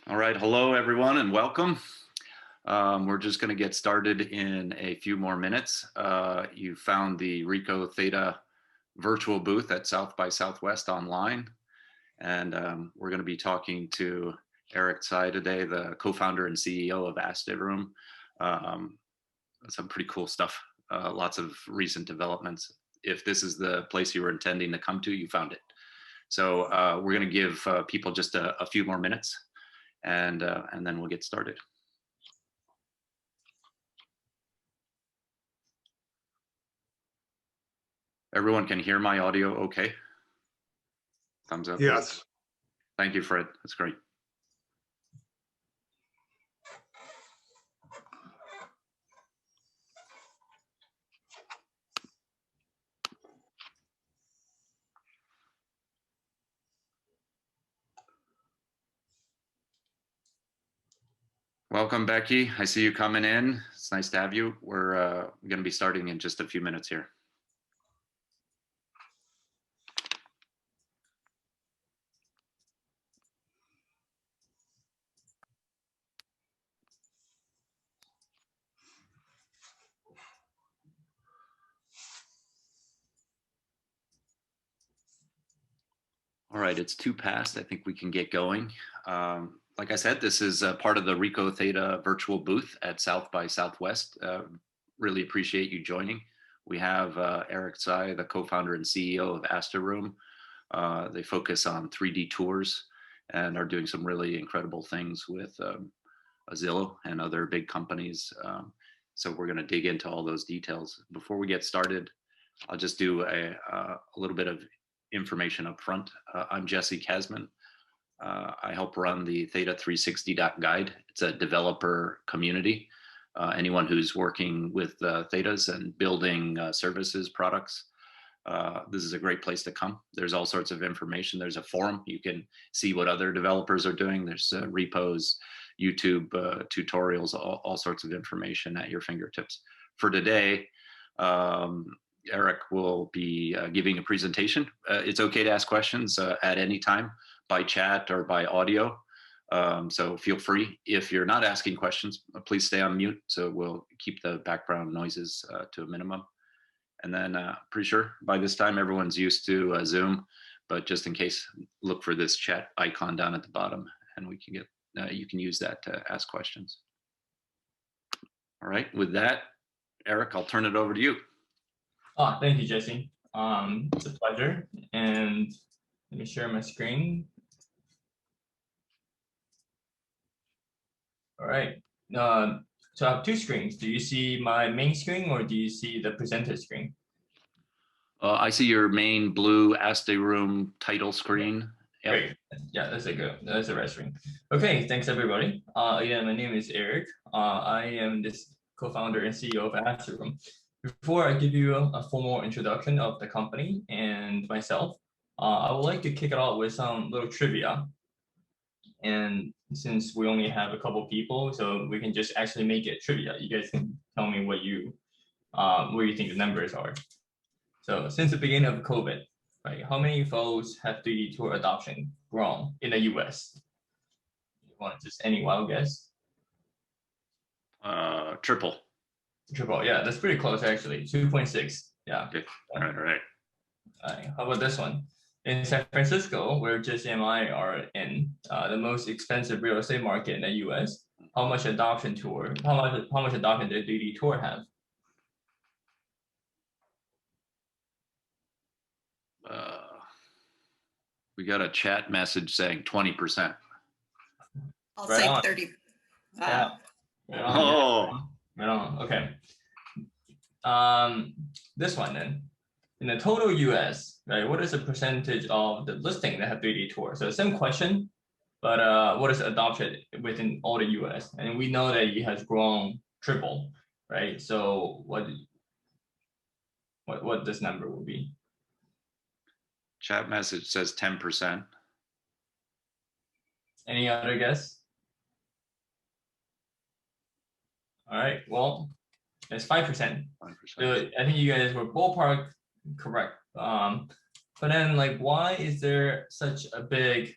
All right, hello everyone and welcome. We're just going to get started in a few more minutes. You found the RICOH THETA virtual booth at South by Southwest online, and we're going to be talking to Eric Tsai today, the co-founder and CEO of Asteroom. Some pretty cool stuff, lots of recent developments. If this is the place you were intending to come to, you found it. So we're going to give people just a few more minutes. And then we'll get started. Everyone can hear my audio okay? Thumbs up. Yes. Thank you, Fred. That's great. Welcome, Becky. I see you coming in. It's nice to have you. We're going to be starting in just a few minutes here. All right, it's 2 past. I think we can get going. Like I said, this is part of the RICOH THETA virtual booth at South by Southwest. Really appreciate you joining. We have Eric Tsai, the co-founder and CEO of Astro Room. They focus on 3D tours and are doing some really incredible things with Zillow and other big companies. So we're going to dig into all those details. Before we get started, I'll just do a little bit of information up front. I'm Jesse Kasman. I help run the THETA360.guide. It's a developer community. Anyone who's working with THETAs and building services, products, this is a great place to come. There's all sorts of information. There's a forum. You can see what other developers are doing. There's repos, YouTube tutorials, all sorts of information at your fingertips. For today, Eric will be giving a presentation. It's okay to ask questions at any time by chat or by audio. So feel free. If you're not asking questions, please stay on mute. So we'll keep the background noises to a minimum. And then pretty sure by this time everyone's used to Zoom, but just in case, look for this chat icon down at the bottom and we can get, you can use that to ask questions. All right, with that, Eric, I'll turn it over to you. Oh, thank you, Jesse. It's a pleasure. And let me share my screen. All right. So I have 2 screens. Do you see my main screen or do you see the presenter screen? I see your main blue Asteroom title screen. Yep. Great. Yeah, that's the right screen. Okay, thanks everybody. Again, my name is Eric. I am this co-founder and CEO of Asteroom. Before I give you a formal introduction of the company and myself, I would like to kick it off with some little trivia. And since we only have a couple people, so we can just actually make it trivia. You guys can tell me what you think the numbers are. So since the beginning of COVID, right, how many folks have 3D tour adoption grown in the US? You want just any wild guess? Triple. Triple, yeah, that's pretty close actually. 2.6. Yeah. Okay. All right. How about this one? In San Francisco, where Jesse and I are in, the most expensive real estate market in the US, how much adoption did 3D tour have? We got a chat message saying 20%. I'll say 30. Yeah. Right on. Okay. This one then. In the total US, right, what is the percentage of the listing that have 3D tour? So same question, but what is adoption within all the US? And we know that it has grown triple, right? So what this number will be? Chat message says 10%. Any other guess? All right, well, it's 5%. 5%. So I think you guys were ballpark correct. But then, like, why is there such a big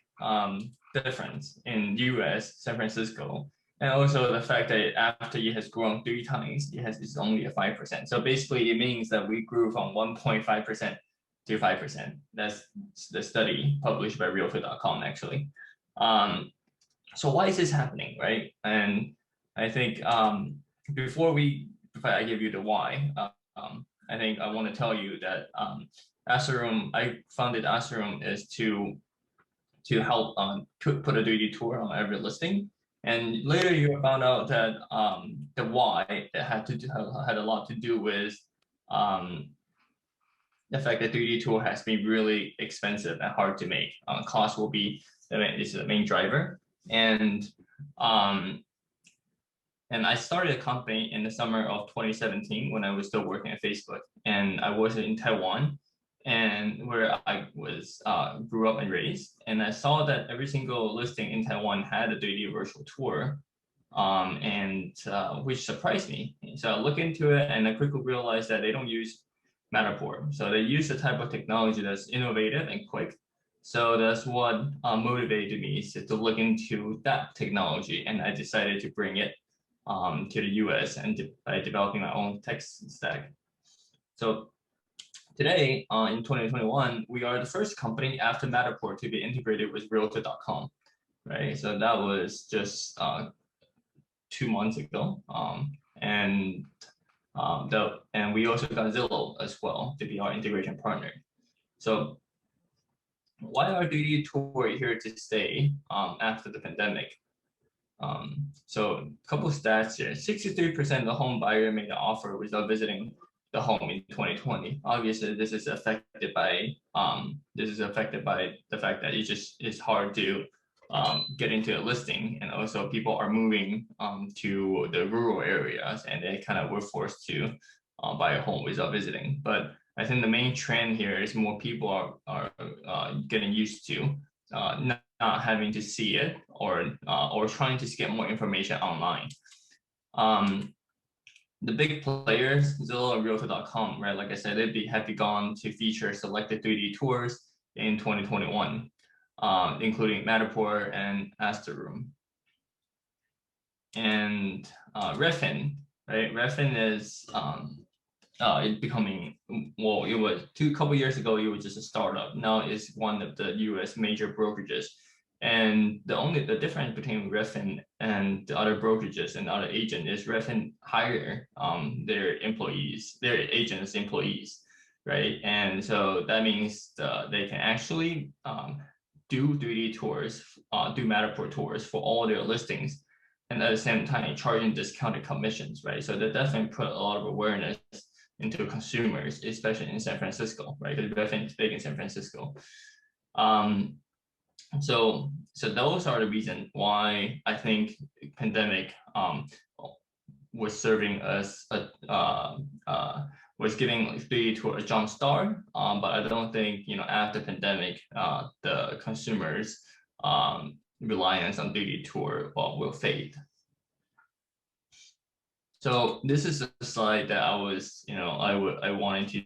difference in US, San Francisco, and also the fact that after it has grown 3 times, it's only a 5%. So basically it means that we grew from 1.5% to 5%. That's the study published by Realtor.com actually. So why is this happening, right? And I think before I give you the why, I think I want to tell you that Asteroom, I founded Asteroom is to help put a 3D tour on every listing. And later you found out that the why that had a lot to do with the fact that 3D tour has been really expensive and hard to make. Cost will be the main driver. And I started a company in the summer of 2017 when I was still working at Facebook, and I was in Taiwan, and where I was grew up and raised, and I saw that every single listing in Taiwan had a 3D virtual tour, which surprised me. So I looked into it, and I quickly realized that they don't use Matterport, so they use the type of technology that's innovative and quick. So that's what motivated me to look into that technology, and I decided to bring it to the US and by developing my own tech stack. So today, in 2021, we are the first company after Matterport to be integrated with Realtor.com, right? So that was just 2 months ago, and we also got Zillow as well to be our integration partner. So why are 3D tour here to stay after the pandemic? So a couple of stats here. 63% of the home buyer made an offer without visiting the home in 2020. Obviously, this is affected by the fact that it's hard to get into a listing, and also people are moving to the rural areas, and they kind of were forced to buy a home without visiting. But I think the main trend here is more people are getting used to not having to see it or trying to get more information online. The big players, Zillow and Realtor.com, right? Like I said, they'd be happy gone to feature selected 3D tours in 2021, including Matterport and Asteroom. And Redfin, right? Redfin is it becoming, well, it was a couple years ago, it was just a startup. Now it's one of the US major brokerages. And the difference between Redfin and the other brokerages and other agents is Redfin hire their agents' employees, right? And so that means they can actually do 3D tours, do Matterport tours for all their listings, and at the same time charging discounted commissions, right? So that definitely put a lot of awareness into consumers, especially in San Francisco, right? Because Redfin is big in San Francisco. So those are the reasons why I think pandemic was serving as was giving 3D tour a jump start. But I don't think after pandemic the consumers reliance on 3D tour will fade. So this is a slide that I was, I wanted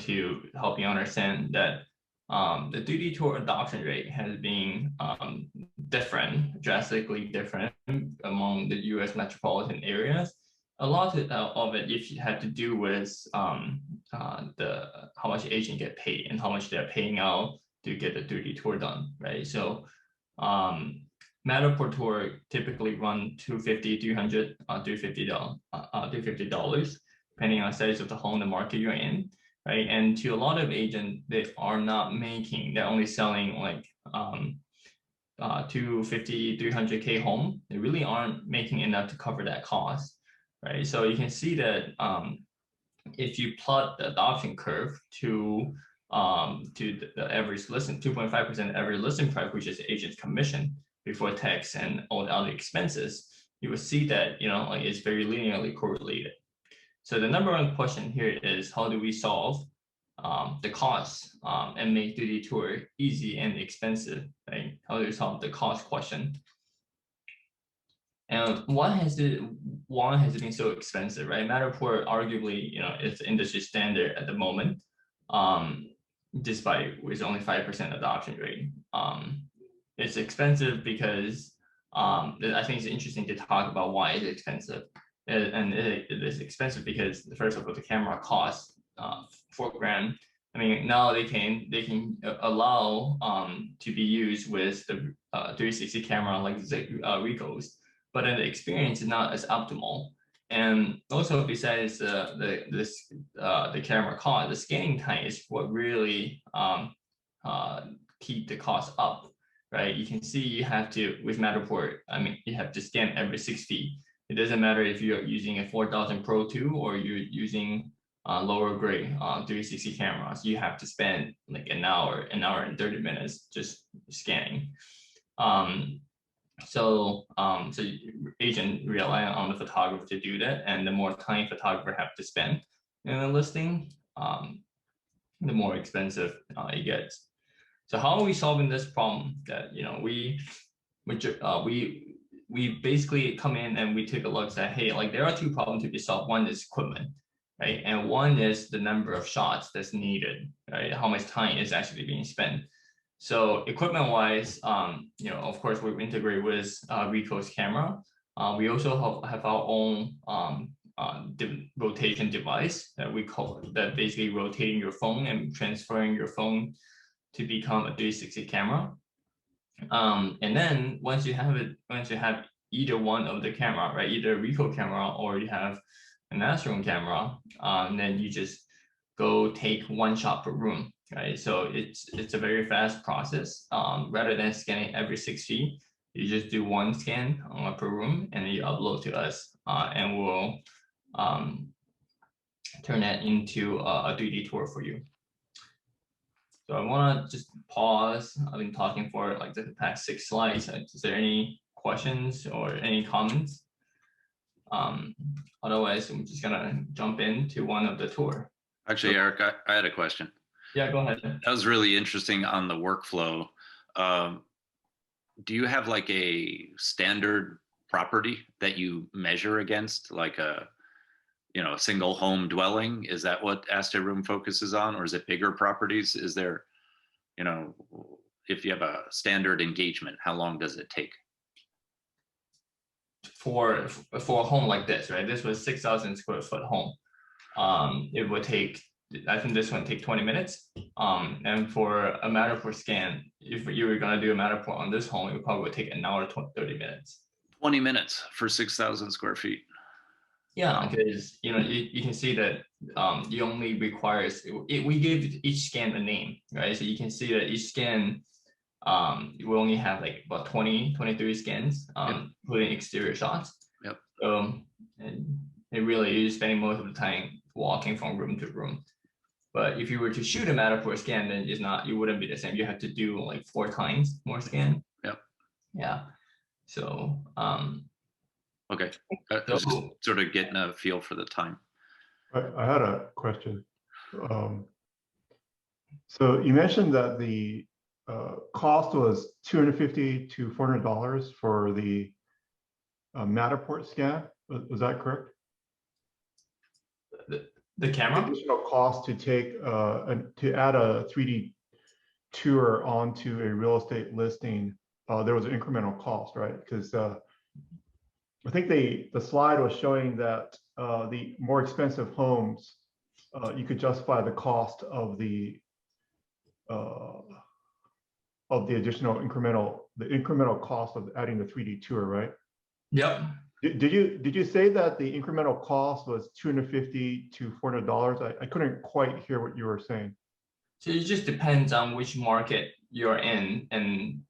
to help you understand that the 3D tour adoption rate has been drastically different among the U.S. metropolitan areas. A lot of it, if you had to do with how much agent get paid and how much they're paying out to get the 3D tour done, right? So Matterport tour typically run $250, $300, $350, depending on the size of the home, the market you're in, right? And to a lot of agents, they're only selling like 250, 300K home. They really aren't making enough to cover that cost, right? So you can see that if you plot the adoption curve to the average listing, 2.5% average listing price, which is the agent's commission before tax and all the other expenses, you will see that it's very linearly correlated. So the number one question here is, how do we solve the costs and make 3D tour easy and expensive? Right? How do we solve the cost question? And why has it been so expensive, right? Matterport arguably, it's industry standard at the moment. despite with only 5% adoption rate. It's expensive because I think it's interesting to talk about why it's expensive. And it is expensive because first of all, the camera costs $4,000. I mean, now they can allow to be used with the 360 camera like the RICOH, but then the experience is not as optimal. And also besides the camera cost, the scanning time is what really keep the cost up, right? You can see you have to, with Matterport, I mean, you have to scan every 6 feet. It doesn't matter if you're using a 4000 Pro 2 or you're using lower grade 360 cameras. You have to spend like an hour and 30 minutes just scanning. So agent rely on the photographer to do that, and the more time photographer have to spend in a listing, the more expensive it gets. So how are we solving this problem? That we basically come in and we take a look and say, hey, like there are two problems to be solved. One is equipment, right, and one is the number of shots that's needed, right? How much time is actually being spent. So equipment-wise, of course, we integrate with RICOH camera. We also have our own rotation device that we call that basically rotating your phone and transferring your phone to become a 360 camera. And then once you have either one of the camera, right, either a RICOH camera or you have an Astro Room camera, then you just go take one shot per room. Right, so it's a very fast process. Rather than scanning every 6 feet, you just do one scan per room and then you upload to us, and we'll turn that into a 3D tour for you. So I want to just pause. I've been talking for like the past 6 slides. Is there any questions or any comments? Otherwise, I'm just gonna jump into one of the tour. Actually, Eric, I had a question. Yeah, go ahead. That was really interesting on the workflow. Do you have like a standard property that you measure against, like a single home dwelling? Is that what Astro Room focuses on, or is it bigger properties? Is there, if you have a standard engagement, how long does it take? For a home like this, right? This was 6,000 square foot home. It would take, I think this one take 20 minutes. And for a Matterport scan, if you were gonna do a Matterport on this home, it would probably take an hour, 30 minutes. 20 minutes for 6,000 square feet. Yeah, because you can see that you only requires, we gave each scan a name, right? So you can see that each scan, we only have like about 23 scans, including exterior shots. Yep. And it really is spending most of the time walking from room to room. But if you were to shoot a Matterport scan, then you wouldn't be the same. You have to do like 4 times more scan. Yep. Yeah. So okay. Just sort of getting a feel for the time. I had a question. So you mentioned that the cost was $250 to $400 for the Matterport scan. Was that correct? The camera? Additional cost to take to add a 3D tour onto a real estate listing. There was an incremental cost, right? Because I think the slide was showing that the more expensive homes, you could justify the cost of the additional incremental cost of adding the 3D tour, right? Yep. Did you say that the incremental cost was $250 to $400? I couldn't quite hear what you were saying. So it just depends on which market you're in and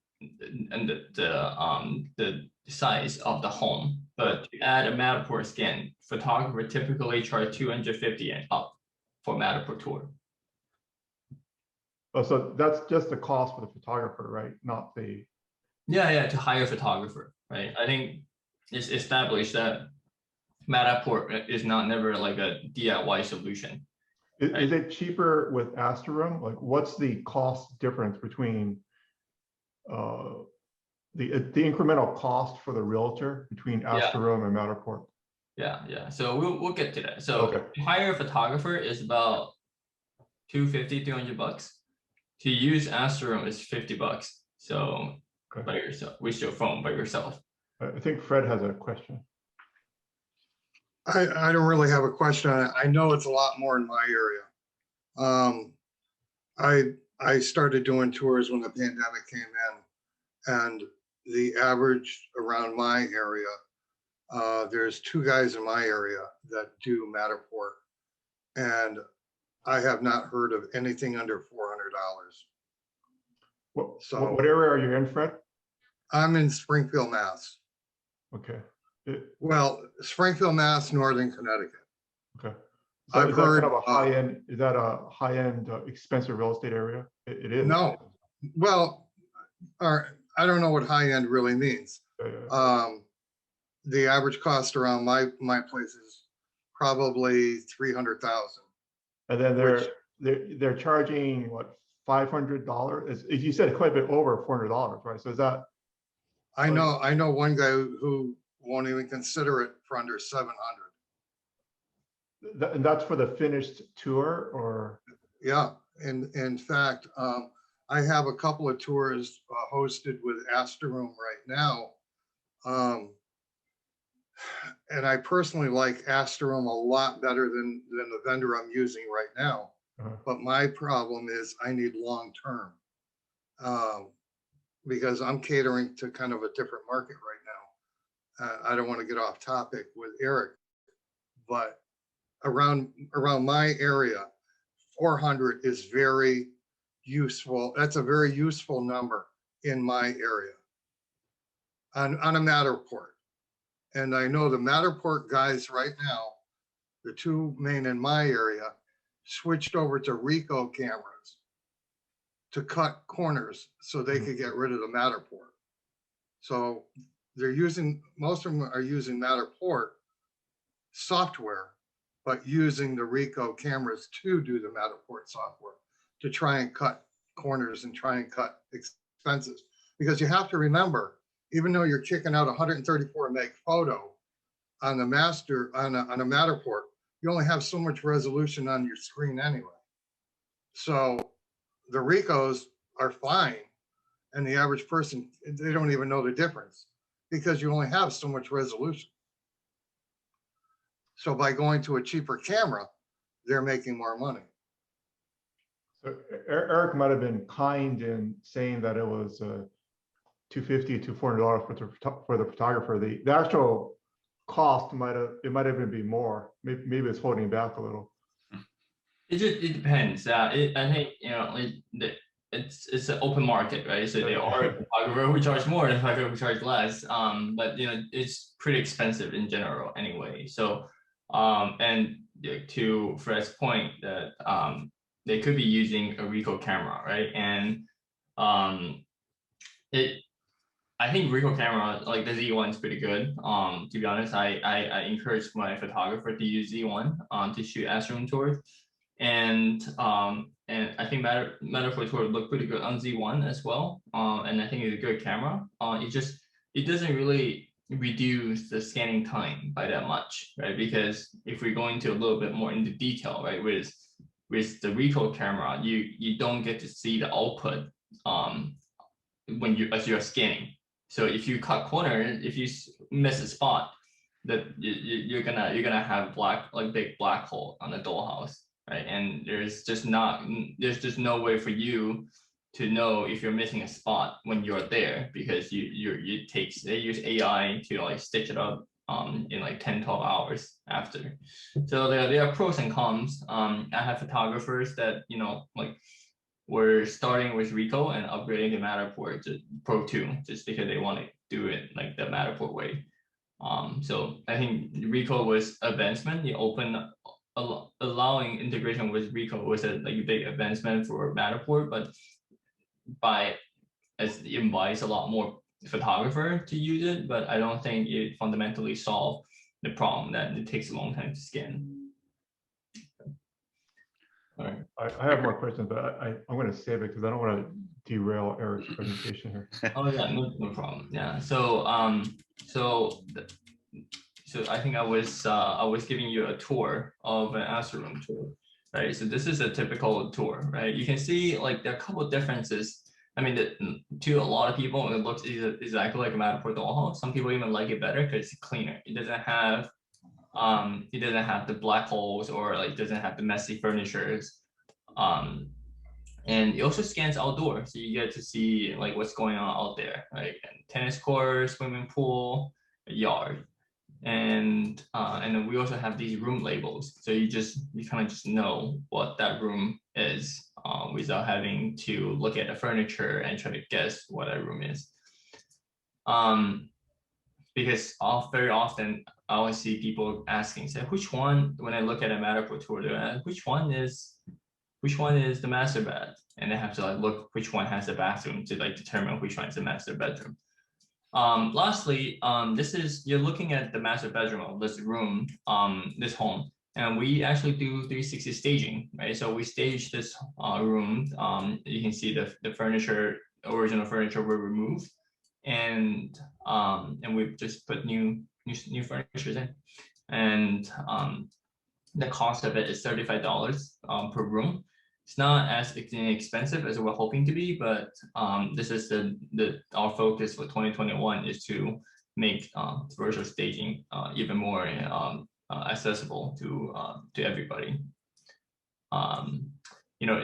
the size of the home. But to add a Matterport scan, photographer typically charge $250 and up for Matterport tour. Oh, so that's just the cost for the photographer, right? Not the. Yeah, to hire a photographer, right? I think it's established that Matterport is never like a DIY solution. Right? Is it cheaper with Astro Room? Like, what's the cost difference between the incremental cost for the realtor between Astro Room and Matterport? Yeah. So we'll get to that. So okay. To hire a photographer is about $250, $300. to use Astro Room is $50. So Okay. by yourself, with your phone by yourself. I think Fred has a question. I don't really have a question on it. I know it's a lot more in my area. I started doing tours when the pandemic came in, and the average around my area, there's 2 guys in my area that do Matterport, and I have not heard of anything under $400. What area are you in, Fred? I'm in Springfield, Mass. Okay. Well, Springfield, Mass, Northern Connecticut. Okay. So I've is that heard kind of a high-end, is that a high-end expensive real estate area? It is. No. Well, I don't know what high-end really means. The average cost around my place is probably $300,000. And then they're charging what, $500? You said quite a bit over $400, right? So is that? I know one guy who won't even consider it for under 700. And that's for the finished tour, or? Yeah, in fact, I have a couple of tours hosted with Asteroom right now. And I personally like Asteroom a lot better than the vendor I'm using right now. But my problem is I need long-term, because I'm catering to kind of a different market right now. I don't want to get off topic with Eric, but around my area, 400 is very useful. That's a very useful number in my area on a Matterport. And I know the Matterport guys right now, the 2 main in my area, switched over to RICOH cameras to cut corners so they could get rid of the Matterport. So most of them are using Matterport software, but using the RICOH cameras to do the Matterport software to try and cut corners and try and cut expenses. Because you have to remember, even though you're kicking out 134 meg photo on the master on a Matterport, you only have so much resolution on your screen anyway. So the RICOHs are fine, and the average person, they don't even know the difference because you only have so much resolution. So by going to a cheaper camera, they're making more money. So Eric might have been kind in saying that it was $250 to $400 for the photographer. The actual cost might even be more. Maybe it's holding back a little. It depends. I think it's an open market, right? So there are photographers who charge more and photographers who charge less. But it's pretty expensive in general anyway. So and to Fred's point that they could be using a RICOH camera, right? And I think RICOH camera, like the Z1 is pretty good. To be honest, I encourage my photographer to use Z1 to shoot Astro tours. And I think Matterport tour look pretty good on Z1 as well. And I think it's a good camera. It doesn't really reduce the scanning time by that much, right? Because if we're going to a little bit more into detail, right, with the RICOH camera, you don't get to see the output as you're scanning. So if you cut corner, if you miss a spot, that you're gonna have big black hole on the dollhouse, right? And there's just no way for you to know if you're missing a spot when you're there, because they use AI to like stitch it up in like 10-12 hours after. So there are pros and cons. I have photographers that we're starting with RICOH and upgrading to Matterport to Pro 2 just because they want to do it like the Matterport way. So I think RICOH was advancement. Allowing integration with RICOH was a big advancement for Matterport, but it invites a lot more photographer to use it. But I don't think it fundamentally solved the problem that it takes a long time to scan. All right. I have more questions, but I'm going to save it because I don't want to derail Eric's presentation here. Oh yeah, no problem. Yeah. So I think I was giving you a tour of an Astro Room tour. right? So this is a typical tour, right? You can see like there are a couple of differences. I mean, to a lot of people, it looks exactly like a Matterport dollhouse. Some people even like it better because it's cleaner. It doesn't have the black holes, or like doesn't have the messy furnitures. And it also scans outdoor, so you get to see like what's going on out there, right? And tennis court, swimming pool, yard. And then we also have these room labels, so you kind of just know what that room is without having to look at the furniture and try to guess what that room is. Because very often I always see people asking, say, which one, when I look at a Matterport tour, they're like, which one is the master bed? And they have to like look which one has the bathroom to like determine which one is the master bedroom. Lastly, you're looking at the master bedroom of this room, this home, and we actually do 360 staging, right? So we stage this room. You can see the furniture, original furniture were removed, and we've just put new furniture in, and the cost of it is $35 per room. It's not as expensive as we're hoping to be, but this is our focus for 2021 is to make virtual staging even more accessible to everybody.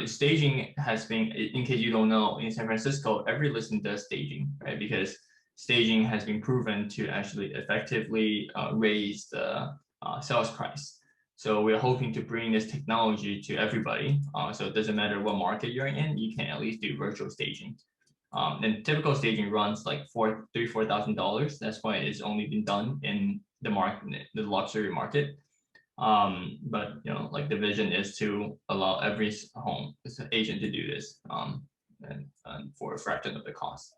Staging has been, in case you don't know, in San Francisco, every listing does staging, right? Because staging has been proven to actually effectively raise the sales price. So we're hoping to bring this technology to everybody. So it doesn't matter what market you're in, you can at least do virtual staging. And typical staging runs like $4,000. That's why it's only been done in the market, the luxury market. But like the vision is to allow every home agent to do this, and for a fraction of the cost.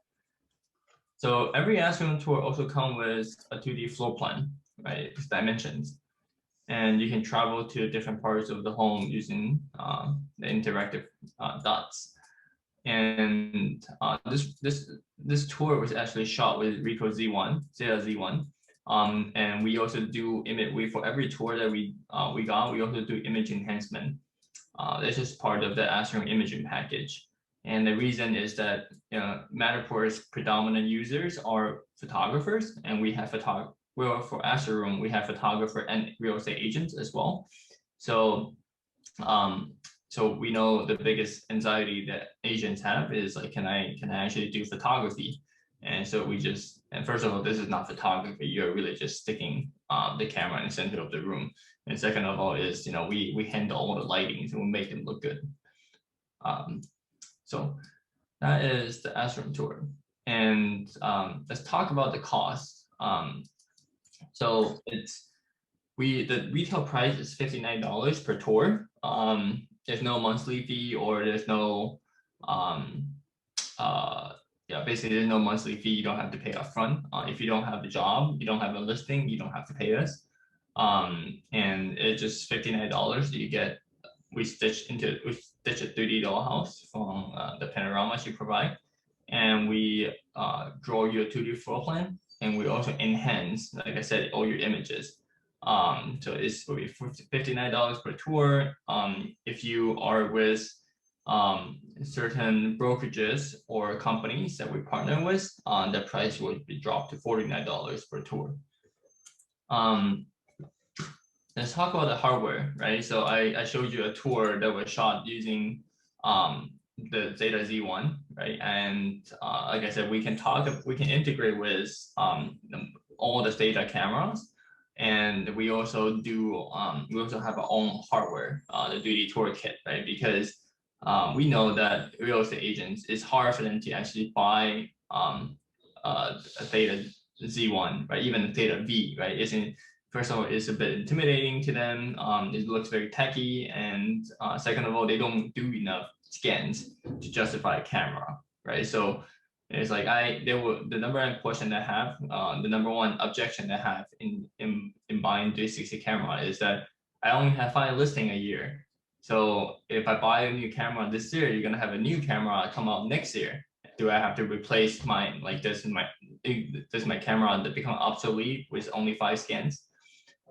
So every Astro tour also comes with a 2D floor plan, right? With dimensions. And you can travel to different parts of the home using the interactive dots. And this tour was actually shot with RICOH Z1, THETA Z1. And we also do image. For every tour that we got, we also do image enhancement. This is part of the Asteroom imaging package. And the reason is that Matterport's predominant users are photographers, and we have Well, for Astro Room, we have photographer and real estate agents as well. So, so we know the biggest anxiety that agents have is like, can I actually do photography? And so and first of all, this is not photography. You're really just sticking the camera in the center of the room. And second of all is, we handle all the lighting, so we make them look good. So that is the Astro Room tour. And let's talk about the cost. So the retail price is $59 per tour. There's no monthly fee, or there's no basically there's no monthly fee. You don't have to pay upfront. If you don't have a job, you don't have a listing, you don't have to pay us. And it's just $59 that you get. We stitch a 3D dollhouse from the panoramas you provide, and we draw you a 2D floor plan. And we also enhance, like I said, all your images. So it will be $59 per tour. If you are with certain brokerages or companies that we partner with, the price will be dropped to $49 per tour. Let's talk about the hardware, right? So I showed you a tour that was shot using the THETA Z1, right? And like I said, we can integrate with all the THETA cameras, and we also have our own hardware, the 3D tour kit, right? Because we know that real estate agents, it's hard for them to actually buy a THETA Z1, right? Even the THETA V, right? First of all, it's a bit intimidating to them. It looks very techy, and second of all, they don't do enough scans to justify a camera, right? So it's like the number one question I have, the number one objection I have in buying 360 camera is that I only have 5 listings a year. So if I buy a new camera this year, you're gonna have a new camera come out next year. Do I have to replace mine? Like does my camera become obsolete with only 5 scans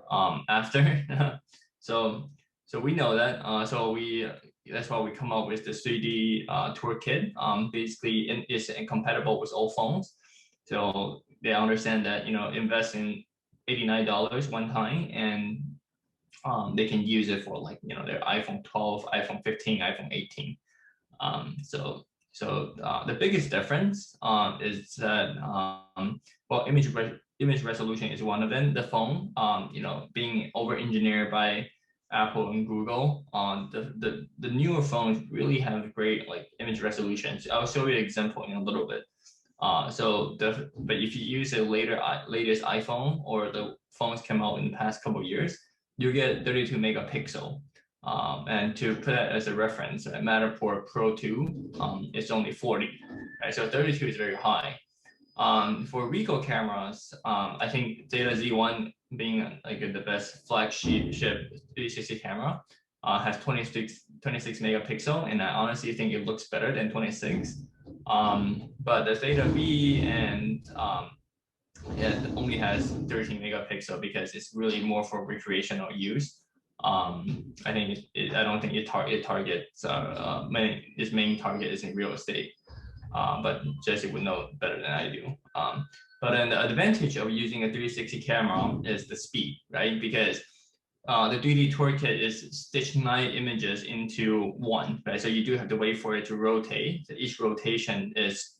after? So So we know that. That's why we come up with the 3D tour kit. Basically, it's compatible with all phones. So they understand that invest in $89 one time, and they can use it for like their iPhone 12, iPhone 15, iPhone 18. So the biggest difference is that well, image resolution is one of them. The phone, being over engineered by Apple and Google, the newer phones really have great like image resolutions. I'll show you an example in a little bit. But if you use a latest iPhone or the phones came out in the past couple of years, you get 32 megapixel. And to put that as a reference, Matterport Pro 2 it's only 40, right? So 32 is very high. For RICOH cameras, I think THETA Z1 being like the best flagship 360 camera has 26 megapixel, and I honestly think it looks better than 26. But the THETA V and it only has 13 megapixel because it's really more for recreational use. I think I don't think it targets its main target is in real estate. But Jesse would know better than I do. But then the advantage of using a 360 camera is the speed, right? Because the 3D toolkit is stitched 9 images into one, right? So you do have to wait for it to rotate. So each rotation is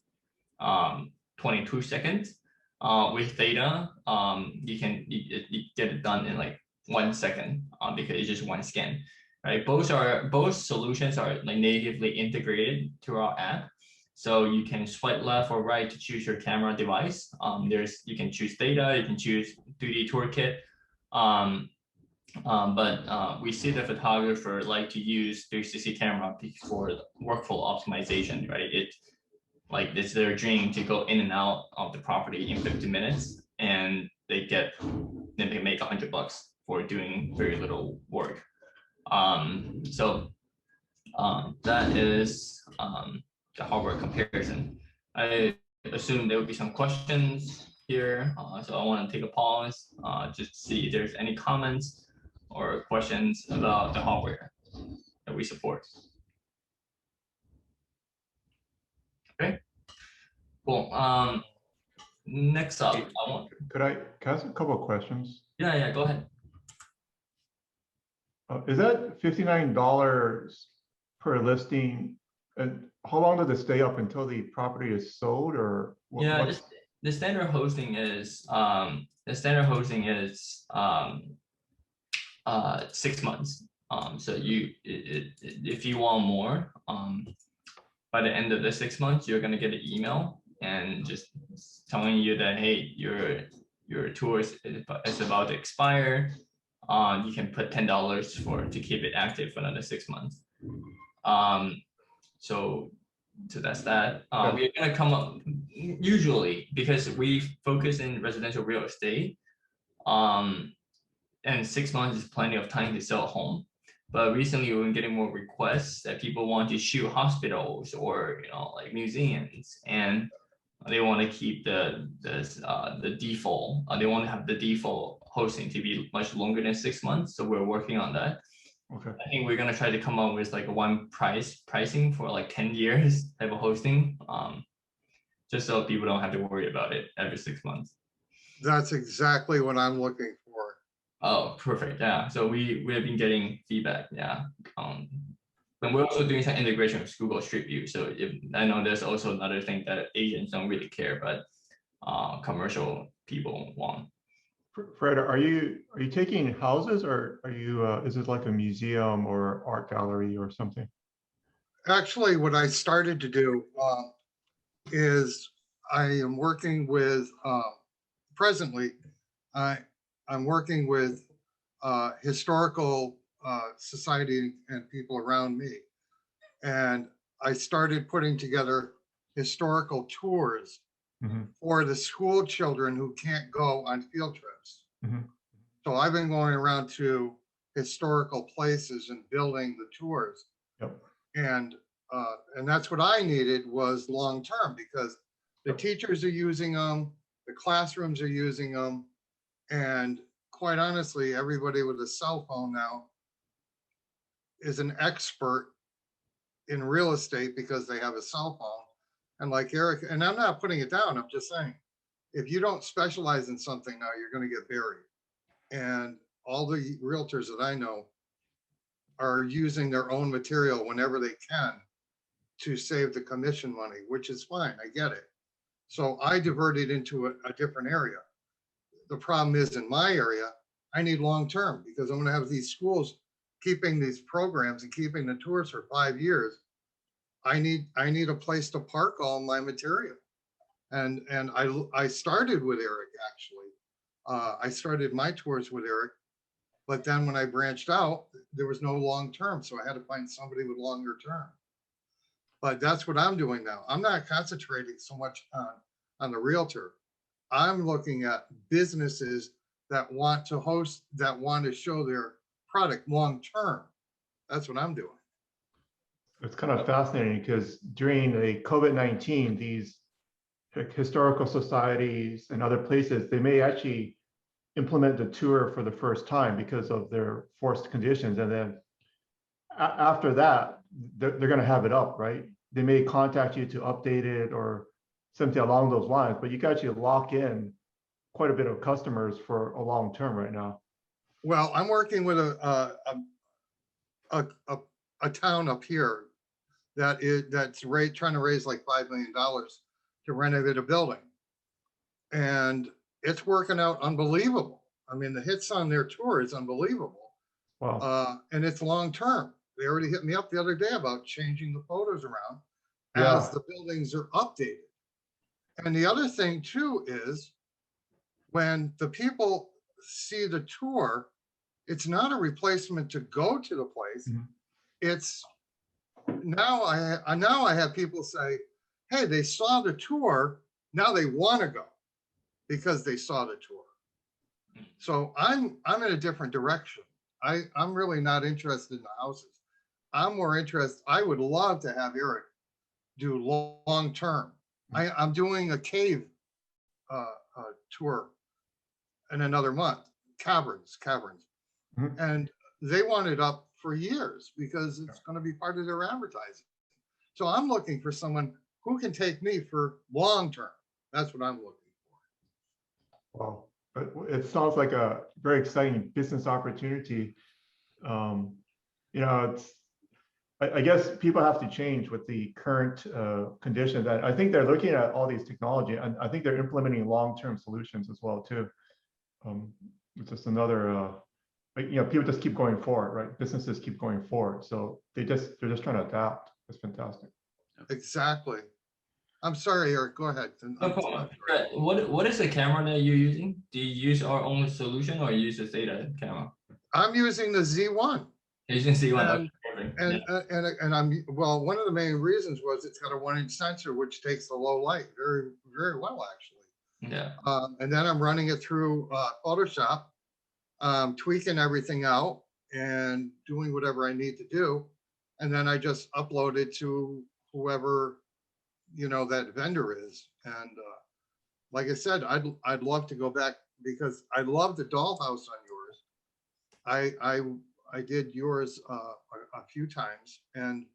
22 seconds. With THETA, you get it done in like 1 second because it's just one scan, right? Both solutions are like natively integrated to our app. So you can swipe left or right to choose your camera device. You can choose THETA, you can choose 3D toolkit. But we see the photographer like to use 360 camera for workflow optimization, right? It's their dream to go in and out of the property in 50 minutes, and they make $100 for doing very little work. That is the hardware comparison. I assume there will be some questions here, so I want to take a pause just to see if there's any comments or questions about the hardware that we support. Okay, cool. Next up, Could I ask a couple of questions? Yeah, go ahead. Is that $59 per listing? And how long does it stay up until the property is sold, or Yeah, the standard hosting is 6 months. So if you want more, by the end of the 6 months, you're gonna get an email and just telling you that, hey, your tour is about to expire. You can put $10 to keep it active for another 6 months. So that's that. We're gonna come up usually because we focus in residential real estate. And 6 months is plenty of time to sell a home. But recently we've been getting more requests that people want to shoot hospitals or like museums, and they want to keep the default. They want to have the default hosting to be much longer than 6 months. So we're working on that. Okay. I think we're gonna try to come up with like a one pricing for like 10 years type of hosting, just so people don't have to worry about it every 6 months. That's exactly what I'm looking for. Oh, perfect. Yeah. So we have been getting feedback. Yeah. And we're also doing some integration with Google Street View. So I know there's also another thing that agents don't really care, but commercial people want. Fred, are you taking houses, or are you is it like a museum or art gallery or something? Actually, what I started to do is I am working with presently I'm working with historical society and people around me, and I started putting together historical tours for the school children who can't go on field trips. So I've been going around to historical places and building the tours. Yep. And that's what I needed was long term, because the teachers are using them, the classrooms are using them, and quite honestly, everybody with a cell phone now is an expert in real estate because they have a cell phone. And like Eric, and I'm not putting it down, I'm just saying, if you don't specialize in something now, you're going to get buried. And all the realtors that I know are using their own material whenever they can to save the commission money, which is fine. I get it. So I diverted into a different area. The problem is in my area, I need long-term because I'm going to have these schools keeping these programs and keeping the tours for 5 years. I need a place to park all my material. And I started with Eric, actually. I started my tours with Eric, but then when I branched out, there was no long-term. So I had to find somebody with longer term. But that's what I'm doing now. I'm not concentrating so much on the realtor. I'm looking at businesses that want to host, that want to show their product long-term. That's what I'm doing. It's kind of fascinating because during the COVID-19, these historical societies and other places, they may actually implement the tour for the first time because of their forced conditions. And then after that, they're going to have it up, right? They may contact you to update it or something along those lines, but you can actually lock in quite a bit of customers for a long term right now. Well, I'm working with a town up here that's trying to raise like $5 million to renovate a building. And it's working out unbelievable. I mean, the hits on their tour is unbelievable. Wow. And it's long-term. They already hit me up the other day about changing the photos around Yeah. as the buildings are updated. And the other thing too is when the people see the tour, it's not a replacement to go to the place. Mhm. It's now I have people say, hey, they saw the tour, now they want to go because they saw the tour. So I'm in a different direction. I'm really not interested in the houses. I'm more interested, I would love to have Eric do long term. I'm doing a cave tour in another month, caverns. Mhm. And they want it up for years because it's going to be part of their advertising. So I'm looking for someone who can take me for long term. That's what I'm looking for. Wow. It sounds like a very exciting business opportunity. You know, I guess people have to change with the current conditions. I think they're looking at all these technology, and I think they're implementing long-term solutions as well too. It's just another, you know, people just keep going forward, right? Businesses keep going forward, so they're just trying to adapt. It's fantastic. Exactly. I'm sorry, Eric. Go ahead. No problem. What is the camera that you're using? Do you use our own solution or use the THETA camera? I'm using the Z1. You can see one. And I'm, well, one of the main reasons was it's got a 1-inch sensor, which takes the low light very, very well, actually. Yeah. And then I'm running it through Photoshop, tweaking everything out and doing whatever I need to do. And then I just upload it to whoever, you know, that vendor is. And like I said, I'd love to go back because I love the dollhouse on yours. I did yours a few times, and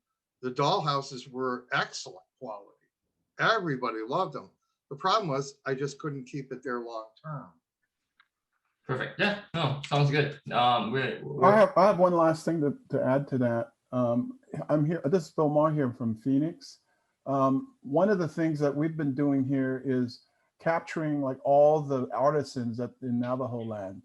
the dollhouses were excellent quality. Everybody loved them. The problem was I just couldn't keep it there long term. Perfect. Yeah. No, sounds good. I have one last thing to add to that. I'm here. This is Bill Maher here from Phoenix. One of the things that we've been doing here is capturing like all the artisans in Navajo land.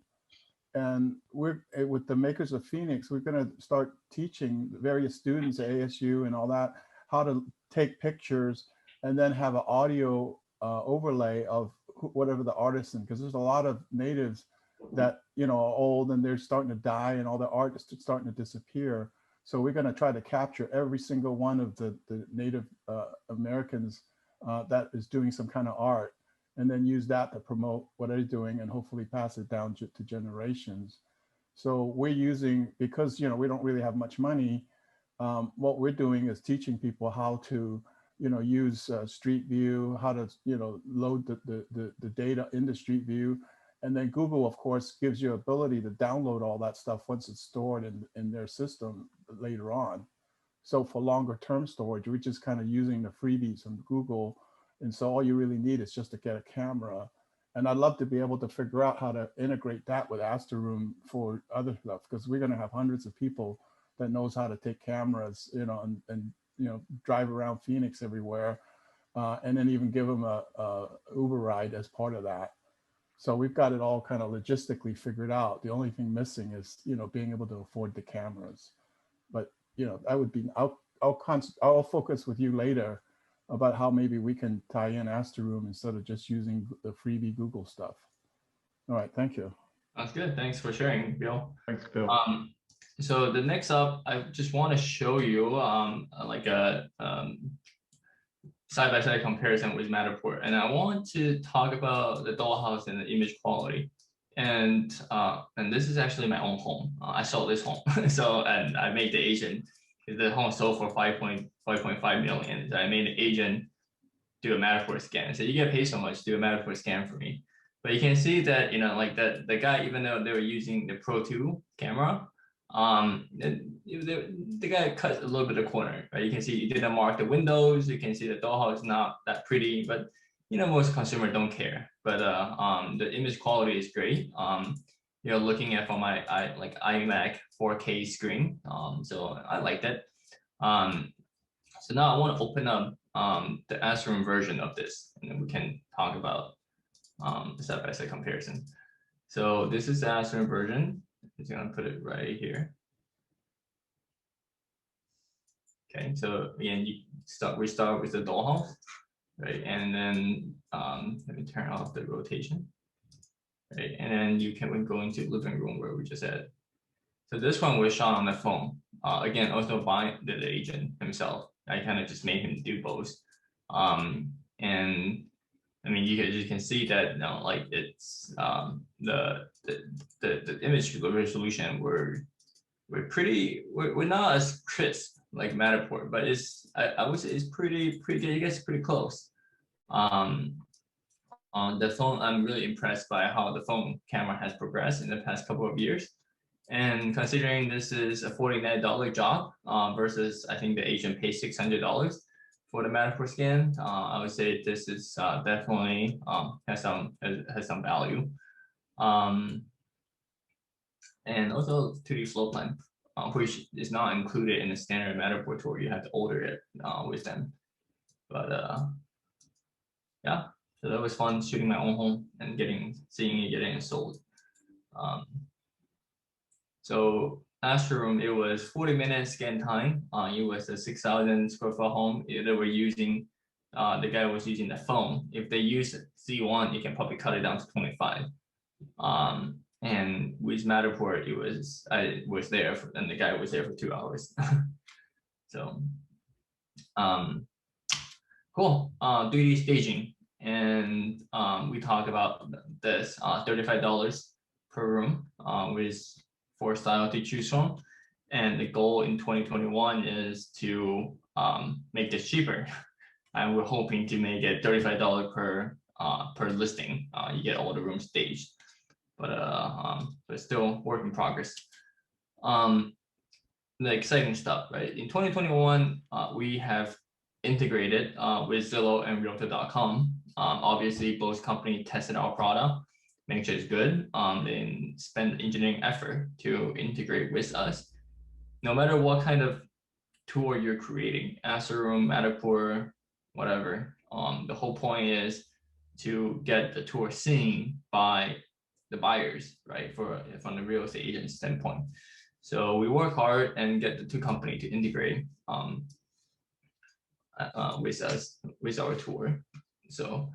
And we're with the makers of Phoenix, we're going to start teaching various students at ASU and all that how to take pictures and then have an audio overlay of whatever the artisan, because there's a lot of natives that, you know, are old and they're starting to die and all the art is starting to disappear. So we're going to try to capture every single one of the Native Americans that is doing some kind of art, and then use that to promote what they're doing and hopefully pass it down to generations. So we're using, because, you know, we don't really have much money, what we're doing is teaching people how to, you know, use Street View, how to, you know, load the data into Street View, And then Google, of course, gives you ability to download all that stuff once it's stored in their system later on. So for longer term storage, we're just kind of using the freebies from Google. And so all you really need is just to get a camera. And I'd love to be able to figure out how to integrate that with Asteroom for other stuff, because we're going to have hundreds of people that knows how to take cameras, you know, and you know, drive around Phoenix everywhere, and then even give them a Uber ride as part of that. So we've got it all kind of logistically figured out. The only thing missing is, you know, being able to afford the cameras. But, you know, that would be, I'll focus with you later about how maybe we can tie in Asteroom instead of just using the freebie Google stuff. All right, thank you. That's good. Thanks for sharing, Bill. Thanks, Bill. So the next up, I just want to show you like a side-by-side comparison with Matterport, and I want to talk about the dollhouse and the image quality. And this is actually my own home. I sold this home, so and I made the agent. The home sold for 5.5 million. So I made the agent do a Matterport scan. So you get paid so much, do a Matterport scan for me. But you can see that, you know, like that the guy, even though they were using the Pro 2 camera, the guy cut a little bit of corner, right? You can see he didn't mark the windows. You can see the dollhouse is not that pretty, but you know, most consumers don't care. But the image quality is great. You know, looking at from my iMac 4K screen, so I like that. So now I want to open up the Asteroom version of this, and then we can talk about the side-by-side comparison. So this is the Asteroom version. I'm just gonna put it right here. Okay, so again, we start with the dollhouse, right? And then let me turn off the rotation, right? And then you can go into living room where we just had. So this one was shot on the phone. Again, also by the agent himself. I kind of just made him do both. And I mean, you can see that, you know, like it's the image resolution we're not as crisp like Matterport, but it's I would say it's pretty I guess pretty close. On the phone, I'm really impressed by how the phone camera has progressed in the past couple of years. And considering this is a $49 job versus I think the agent paid $600 for the Matterport scan, I would say this is definitely has some value. And also 2D floor plan, which is not included in the standard Matterport tour. You have to order it with them. But yeah, so that was fun shooting my own home and seeing it getting sold. So Astro Room, it was 40 minutes scan time. It was a 6,000 square foot home. They were using, the guy was using the phone. If they use Z1, you can probably cut it down to 25. And with Matterport, I was there and the guy was there for 2 hours. So cool. 3D staging, and we talked about this $35 per room with 4 styles to choose from, and the goal in 2021 is to make this cheaper, and we're hoping to make it $35 per listing. You get all the rooms staged, but still work in progress. The exciting stuff, right? In 2021, we have integrated with Zillow and Realtor.com. Obviously, both companies tested our product, make sure it's good, and spend engineering effort to integrate with us. No matter what kind of tour you're creating, Asteroom, Matterport, whatever, the whole point is to get the tour seen by the buyers, right? From the real estate agent standpoint. So we work hard and get the two companies to integrate with us, with our tour. So,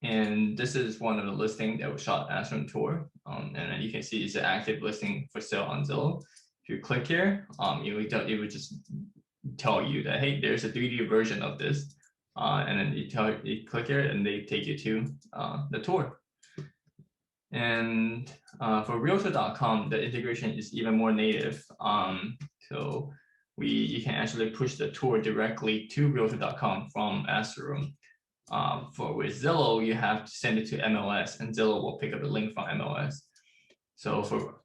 and this is one of the listings that was shot at Astro tour. And then you can see it's an active listing for sale on Zillow. If you click here, it would just tell you that, hey, there's a 3D version of this. And then you click here and they take you to the tour. And for Realtor.com, the integration is even more native. So you can actually push the tour directly to Realtor.com from Asteroom. with Zillow, you have to send it to MLS, and Zillow will pick up the link from MLS. So for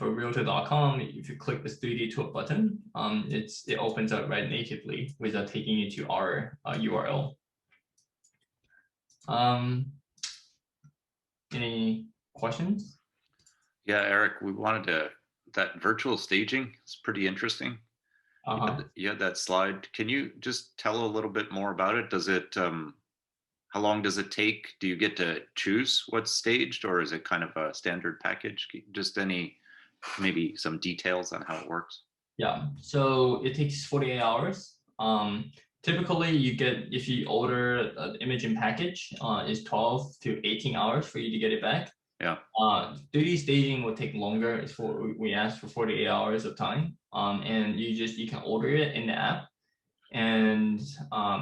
Realtor.com, if you click this 3D tour button, it opens up right natively without taking you to our URL. Any questions? Yeah, Eric, we wanted to, that virtual staging is pretty interesting. You had that slide. Can you just tell a little bit more about it? Does it, how long does it take? Do you get to choose what's staged, or is it kind of a standard package? Just maybe some details on how it works? Yeah, so it takes 48 hours. Typically you get, if you order an imaging package, it's 12 to 18 hours for you to get it back. Yeah. 3D staging will take longer. It's we ask for 48 hours of time. And you can order it in the app, and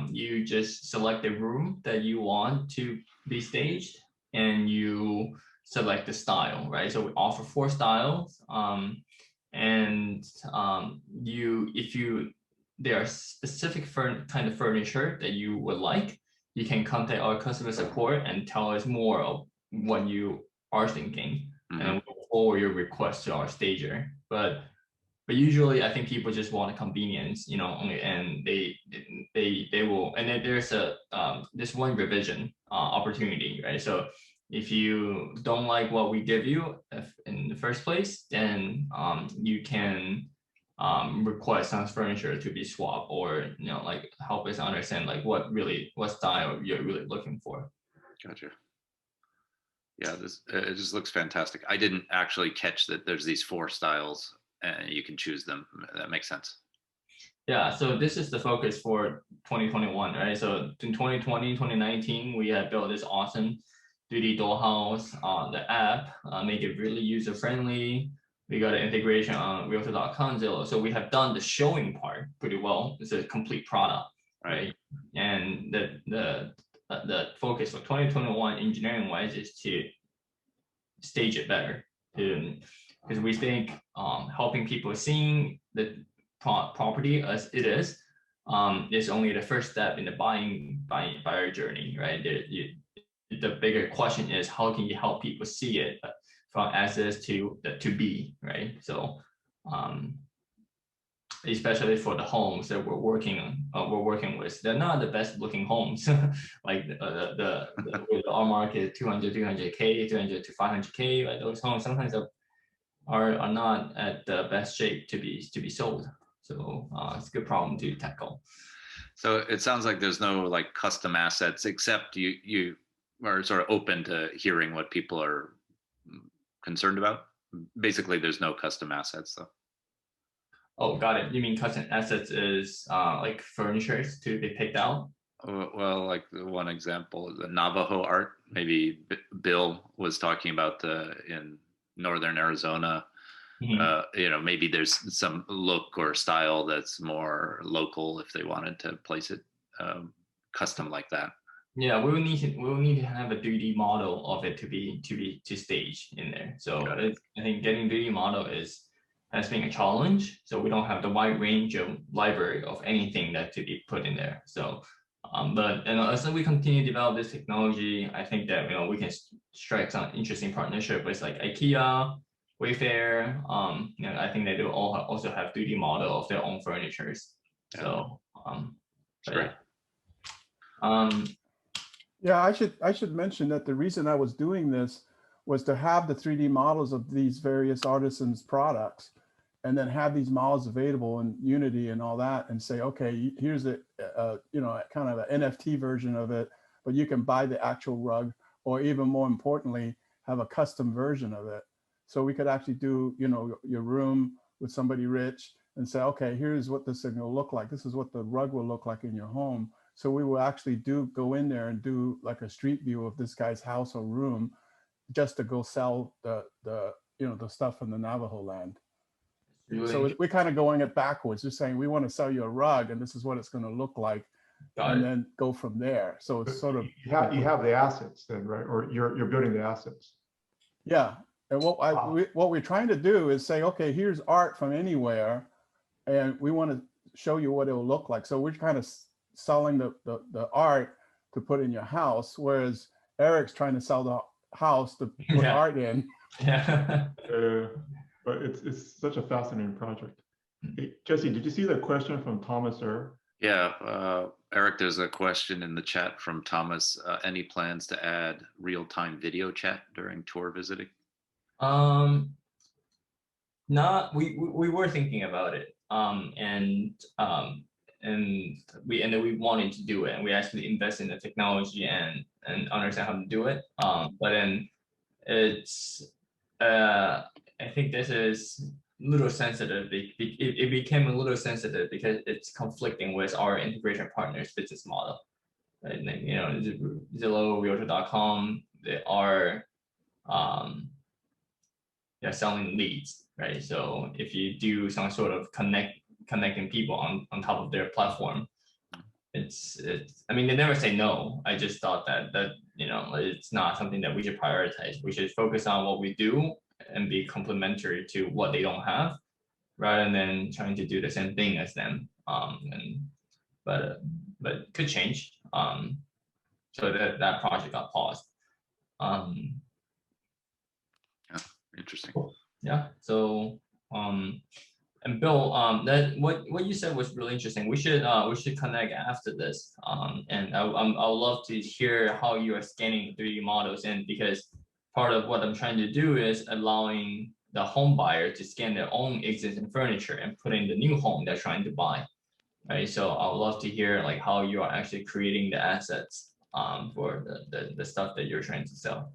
you just select the room that you want to be staged, and you select the style, right? So we offer 4 styles. If there are specific kind of furniture that you would like, you can contact our customer support and tell us more of what you are thinking, and we'll forward your request to our stager. But usually I think people just want a convenience, and they will, and then there's this one revision opportunity, right? So if you don't like what we give you in the first place, then you can request some furniture to be swapped, or like help us understand like what style you're really looking for. Gotcha. Yeah, it just looks fantastic. I didn't actually catch that there's these 4 styles and you can choose them. That makes sense. Yeah, so this is the focus for 2021, right? So in 2020, 2019, we had built this awesome 3D dollhouse on the app, make it really user-friendly. We got an integration on Realtor.com, Zillow. So we have done the showing part pretty well. It's a complete product, right? And the focus for 2021 engineering-wise is to stage it better, because we think helping people seeing the property as it is only the first step in the buyer journey, right? The bigger question is, how can you help people see it from as is to be, right? So especially for the homes that we're working with, they're not the best looking homes. Like our market 200, 300K, 300 to 500K, right? Those homes sometimes are not at the best shape to be sold. So it's a good problem to tackle. So it sounds like there's no like custom assets, except you are sort of open to hearing what people are concerned about. Basically, there's no custom assets though. Oh, got it. You mean custom assets is like furnitures to be picked out? Well, like the one example, the Navajo art. Maybe Bill was talking about in northern Arizona. Maybe there's some look or style that's more local if they wanted to place it custom like that. Yeah, we will need to have a 3D model of it to stage in there. So I think getting 3D model has been a challenge. So we don't have the wide range of library of anything that to be put in there. So but as we continue to develop this technology, I think that we can strike some interesting partnership with like IKEA, Wayfair. I think they do also have 3D model of their own furnitures. So great. Yeah, I should mention that the reason I was doing this was to have the 3D models of these various artisans' products, and then have these models available in Unity and all that, and say, okay, here's a kind of an NFT version of it, but you can buy the actual rug, or even more importantly, have a custom version of it. So we could actually do, your room with somebody rich and say, okay, here's what this thing will look like. This is what the rug will look like in your home. So we will actually go in there and do like a street view of this guy's house or room, just to go sell the stuff from the Navajo land. Really? So we're kind of going it backwards. Just saying, we want to sell you a rug, and this is what it's going to look like, then go from there. So it's sort of you have the assets then, right? Or you're building the assets. Yeah, and what we're trying to do is say, okay, here's art from anywhere, and we want to show you what it will look like. So we're kind of selling the art to put in your house, whereas Eric's trying to sell the house to put Yeah. art in. Yeah. But it's such a fascinating project. Hey, Jesse, did you see the question from Thomas Yeah, Eric, there's a question in the chat from Thomas. Any plans to add real-time video chat during tour visiting? Not we were thinking about it. And we wanted to do it, and we actually invest in the technology and understand how to do it. But then it's I think this is a little sensitive. It became a little sensitive because it's conflicting with our integration partners' business model. Right? Like, you know, Zillow, Realtor.com, they are they're selling leads, right? So if you do some sort of connecting people on top of their platform, it's I mean, they never say no. I just thought that you know, it's not something that we should prioritize. We should focus on what we do and be complementary to what they don't have, rather than trying to do the same thing as them. But it could change. So that project got paused. Interesting. Yeah. So and Bill, that what you said was really interesting. We should connect after this. And I would love to hear how you are scanning 3D models, and because part of what I'm trying to do is allowing the home buyer to scan their own existing furniture and put in the new home they're trying to buy. Right. So I would love to hear like how you are actually creating the assets for the stuff that you're trying to sell.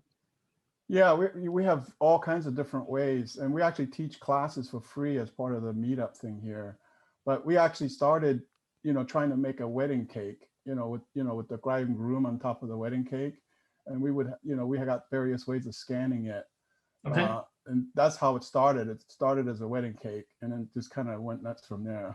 Yeah, we have all kinds of different ways, and we actually teach classes for free as part of the meetup thing here. But we actually started, you know, trying to make a wedding cake, you know, with the bride and groom on top of the wedding cake, and we would, you know, we had got various ways of scanning it. Okay. And that's how it started. It started as a wedding cake, and then just kind of went nuts from there.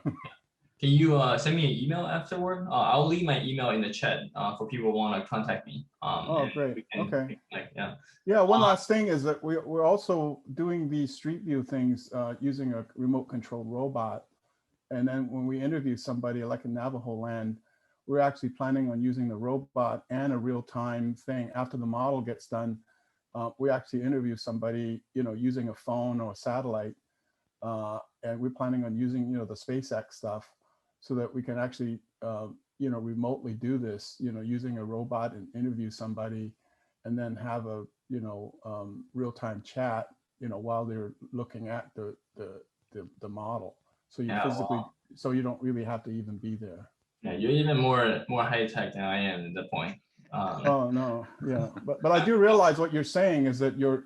Can you send me an email afterward? I'll leave my email in the chat for people who want to contact me. Oh, great. Okay. Yeah. Yeah, one last thing is that we're also doing these street view things using a remote controlled robot. And then when we interview somebody like in Navajo land, we're actually planning on using the robot and a real-time thing. After the model gets done, we actually interview somebody, you know, using a phone or a satellite. And we're planning on using, you know, the SpaceX stuff so that we can actually, you know, remotely do this, you know, using a robot and interview somebody, and then have a, you know, real-time chat, you know, while they're looking at the model. So you physically, so you don't really have to even be there. Yeah, you're even more high tech than I am at that point. Oh no, yeah, but I do realize what you're saying is that your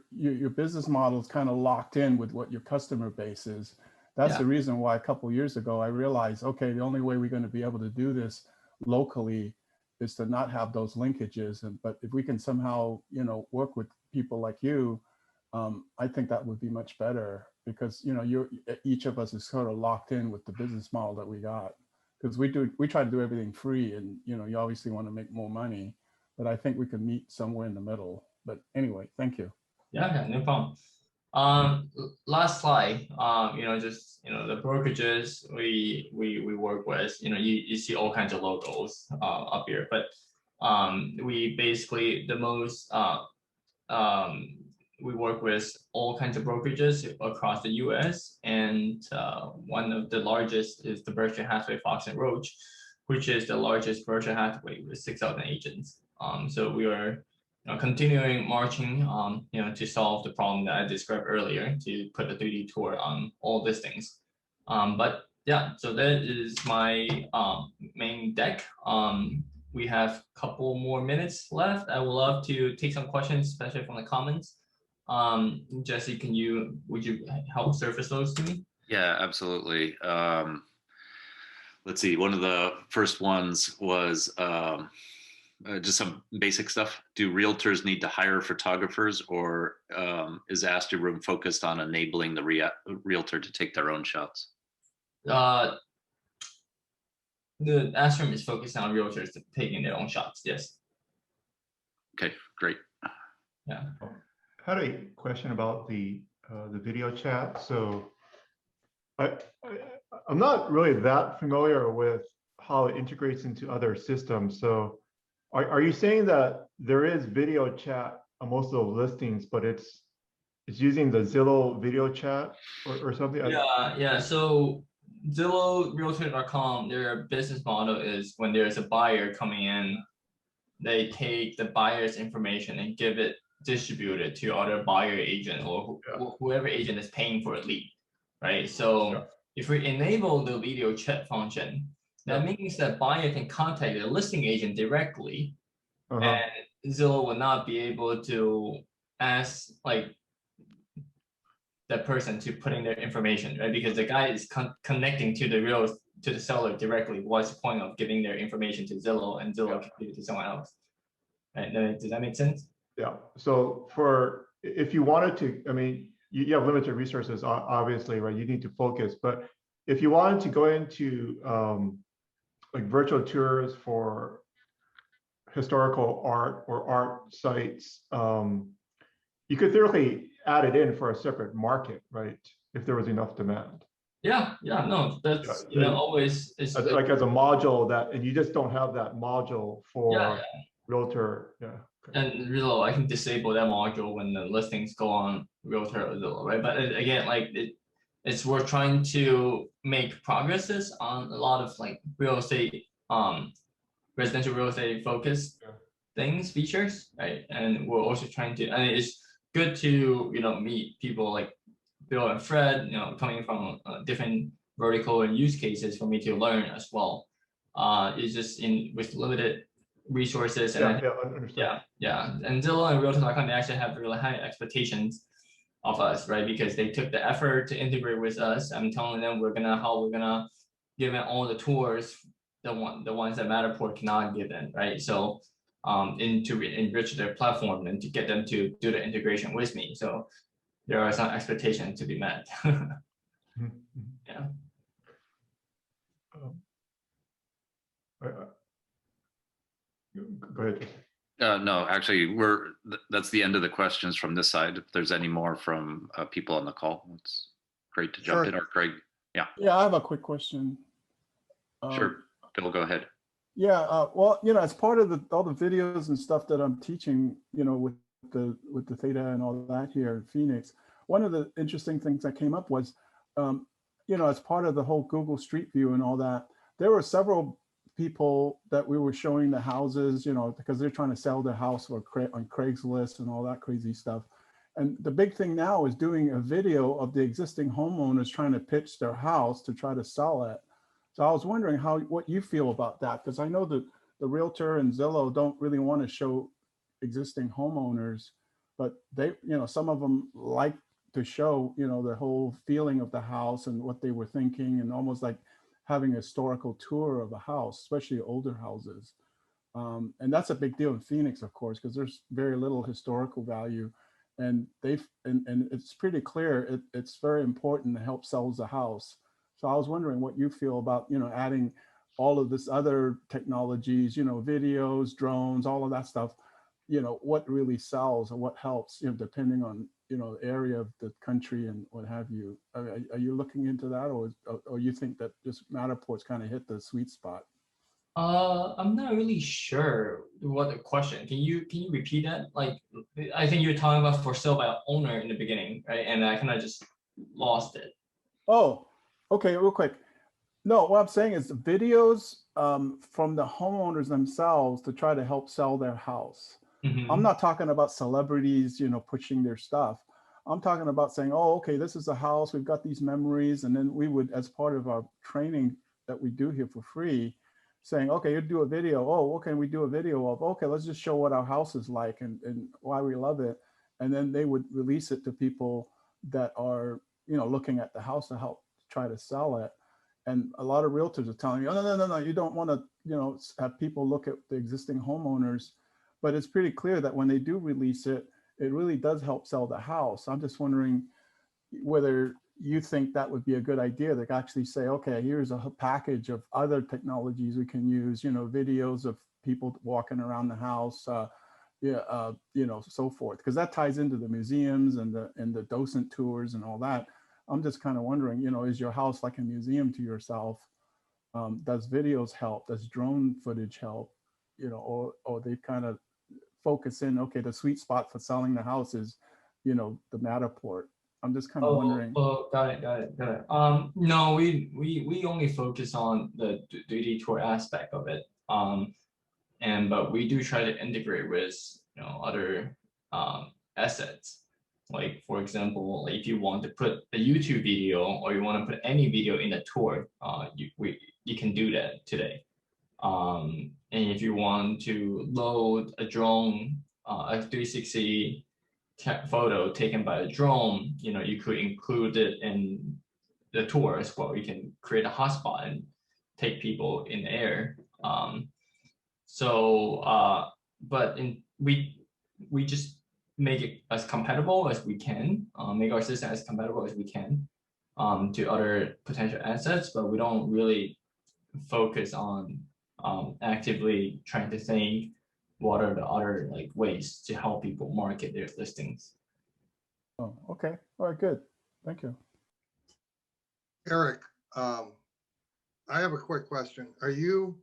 business model is kind of locked in with what your customer base is. That's the reason why a couple of years ago I realized, okay, the only way we're going to be able to do this locally is to not have those linkages. But if we can somehow, you know, work with people like you, I think that would be much better, because, you know, each of us is sort of locked in with the business model that we got, because we try to do everything free, and, you know, you obviously want to make more money, but I think we can meet somewhere in the middle. But anyway, thank you. Yeah, no problem. Last slide. You know, just, you know, the brokerages we work with, you know, you see all kinds of logos up here, but we basically we work with all kinds of brokerages across the US, and one of the largest is the Berkshire Hathaway Fox and Roach, which is the largest Berkshire Hathaway with 6,000 agents. So we are, you know, continuing marching, you know, to solve the problem that I described earlier, to put the 3D tour on all listings. But yeah, so that is my main deck. We have a couple more minutes left. I would love to take some questions, especially from the comments. Jesse, would you help surface those to me? Yeah, absolutely. Let's see. One of the first ones was just some basic stuff. Do realtors need to hire photographers, or is Astro Room focused on enabling the realtor to take their own shots? The Astro Room is focused on realtors taking their own shots. Yes. Okay, great. Yeah. I had a question about the video chat. So I'm not really that familiar with how it integrates into other systems. So Are you saying that there is video chat on most of the listings, but it's using the Zillow video chat or something? Yeah. So Zillow, Realtor.com, their business model is when there's a buyer coming in, they take the buyer's information and distribute it to other buyer agent or whoever agent is paying for a lead, right? So if we enable the video chat function, that means that buyer can contact the listing agent directly, and Zillow will not be able to ask like that person to put in their information, right? Because the guy is connecting to the seller directly. What's the point of giving their information to Zillow and Zillow can give it to someone else? Right? Does that make sense? Yeah. So if you wanted to, I mean, you have limited resources, obviously, right? You need to focus. But if you wanted to go into like virtual tours for historical art or art sites, you could theoretically add it in for a separate market, right? If there was enough demand. Yeah, no, that's always is like as a module and you just don't have that module for yeah. Realtor. Yeah. Okay. And Zillow, I can disable that module when the listings go on Realtor or Zillow, right? But again, like it's worth trying to make progresses on a lot of like real estate, residential real estate focused things, features, right? And we're also trying to, and it's good to meet people like Bill and Fred, coming from different vertical and use cases for me to learn as well. It's just with limited resources and and Zillow and Realtor.com, they actually have really high expectations of us, right? Because they took the effort to integrate with us. I'm telling them we're gonna give them all the tours, the ones that Matterport cannot give them, right? So to enrich their platform and to get them to do the integration with me. So there are some expectations to be met. Yeah. Go ahead. No, actually, that's the end of the questions from this side. If there's any more from people on the call, it's great to jump in. Or Craig, yeah, I have a quick question. Sure, Bill, go ahead. Yeah, well, as part of all the videos and stuff that I'm teaching, with the THETA and all that here in Phoenix, one of the interesting things that came up was, as part of the whole Google Street View and all that, there were several people that we were showing the houses, because they're trying to sell their house on Craigslist and all that crazy stuff. And the big thing now is doing a video of the existing homeowners trying to pitch their house to try to sell it. So I was wondering what you feel about that, because I know that the Realtor and Zillow don't really want to show existing homeowners, but they, some of them like to show, the whole feeling of the house and what they were thinking, and almost like having a historical tour of a house, especially older houses. And that's a big deal in Phoenix, of course, because there's very little historical value. And and it's pretty clear it's very important to help sell the house. So I was wondering what you feel about, adding all of this other technologies, videos, drones, all of that stuff, what really sells and what helps, depending on, the area of the country and what have you. Are you looking into that, or you think that just Matterport's kind of hit the sweet spot? I'm not really sure what the question. Can you repeat that? Like, I think you're talking about for sale by owner in the beginning, right? And I kind of just lost it. Oh, okay, real quick. No, what I'm saying is the videos from the homeowners themselves to try to help sell their house. I'm not talking about celebrities, pushing their stuff. I'm talking about saying, oh, okay, this is a house. We've got these memories. And then we would, as part of our training that we do here for free, saying, okay, you do a video. Oh, okay, we do a video of, okay, let's just show what our house is like and why we love it. And then they would release it to people that are, looking at the house to help try to sell it. And a lot of realtors are telling me, oh, no, you don't want to, have people look at the existing homeowners. But it's pretty clear that when they do release it, it really does help sell the house. I'm just wondering whether you think that would be a good idea to actually say, okay, here's a package of other technologies we can use, videos of people walking around the house, so forth, because that ties into the museums and the docent tours and all that. I'm just kind of wondering, is your house like a museum to yourself? Does videos help? Does drone footage help? you know, or they kind of focus in, okay, the sweet spot for selling the house is, you know, the Matterport. I'm just kind of wondering. Oh, got it. No, we only focus on the duty tour aspect of it. But we do try to integrate with, you know, other assets. Like, for example, if you want to put a YouTube video or you want to put any video in a tour, you can do that today. And if you want to load a drone, a 360 photo taken by a drone, you know, you could include it in the tour as well. You can create a hotspot and take people in the air. But we just make it as compatible as we can, make our system as compatible as we can to other potential assets, but we don't really focus on actively trying to think what are the other like ways to help people market their listings. Oh, okay. All right, good. Thank you. Eric, I have a quick question. Are you